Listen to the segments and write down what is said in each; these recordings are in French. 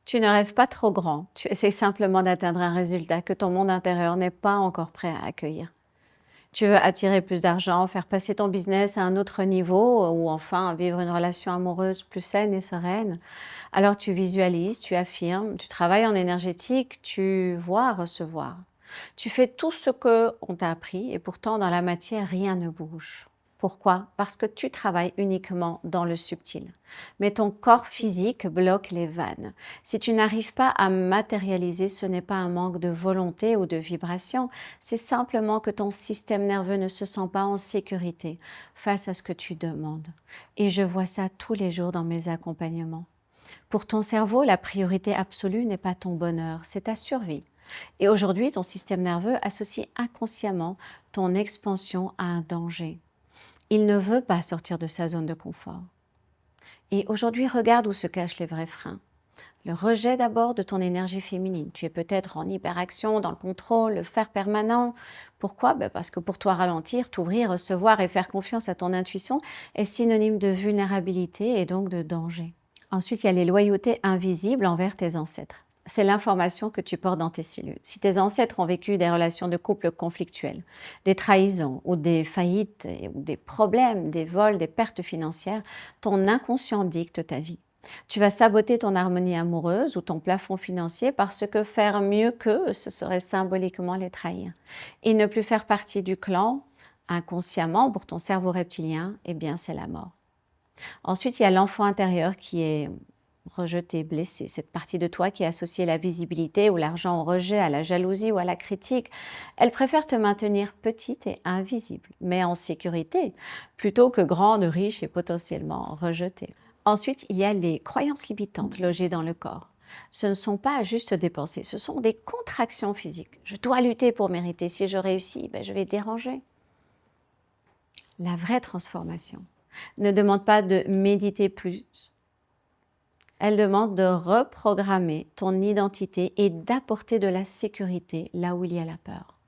Tu ne rêves pas trop grand, tu essaies simplement d'atteindre un résultat que ton monde intérieur n'est pas encore prêt à accueillir. Tu veux attirer plus d'argent, faire passer ton business à un autre niveau ou enfin vivre une relation amoureuse plus saine et sereine. Alors tu visualises, tu affirmes, tu travailles en énergétique, tu vois recevoir. Tu fais tout ce que on t'a appris et pourtant dans la matière, rien ne bouge. Pourquoi? Parce que tu travailles uniquement dans le subtil. Mais ton corps physique bloque les vannes. Si tu n'arrives pas à matérialiser, ce n'est pas un manque de volonté ou de vibration, c'est simplement que ton système nerveux ne se sent pas en sécurité face à ce que tu demandes. Et je vois ça tous les jours dans mes accompagnements. Pour ton cerveau, la priorité absolue n'est pas ton bonheur, c'est ta survie. Et aujourd'hui, ton système nerveux associe inconsciemment ton expansion à un danger. Il ne veut pas sortir de sa zone de confort. Et aujourd'hui, regarde où se cachent les vrais freins. Le rejet d'abord de ton énergie féminine. Tu es peut-être en hyperaction, dans le contrôle, le faire permanent. Pourquoi? Parce que pour toi, ralentir, t'ouvrir, recevoir et faire confiance à ton intuition est synonyme de vulnérabilité et donc de danger. Ensuite, il y a les loyautés invisibles envers tes ancêtres. C'est l'information que tu portes dans tes cellules. Si tes ancêtres ont vécu des relations de couple conflictuelles, des trahisons ou des faillites ou des problèmes, des vols, des pertes financières, ton inconscient dicte ta vie. Tu vas saboter ton harmonie amoureuse ou ton plafond financier parce que faire mieux qu'eux, ce serait symboliquement les trahir. Et ne plus faire partie du clan, inconsciemment pour ton cerveau reptilien, eh bien c'est la mort. Ensuite, il y a l'enfant intérieur qui est rejeté, blessé. Cette partie de toi qui est associée à la visibilité ou l'argent au rejet, à la jalousie ou à la critique. Elle préfère te maintenir petite et invisible, mais en sécurité, plutôt que grande, riche et potentiellement rejetée. Ensuite, il y a les croyances limitantes logées dans le corps. Ce ne sont pas juste des pensées, ce sont des contractions physiques. Je dois lutter pour mériter. Si je réussis, je vais déranger. La vraie transformation ne demande pas de méditer plus. Elle demande de reprogrammer ton identité et d'apporter de la sécurité là où il y a la peur.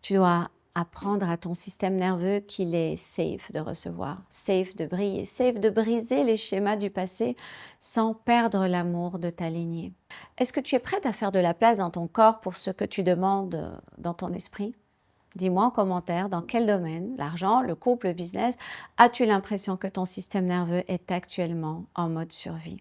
Tu dois apprendre à ton système nerveux qu'il est safe de recevoir, safe de briller, safe de briser les schémas du passé sans perdre l'amour de ta lignée. Est-ce que tu es prête à faire de la place dans ton corps pour ce que tu demandes dans ton esprit? Dis-moi en commentaire dans quel domaine, l'argent, le couple, le business, as-tu l'impression que ton système nerveux est actuellement en mode survie?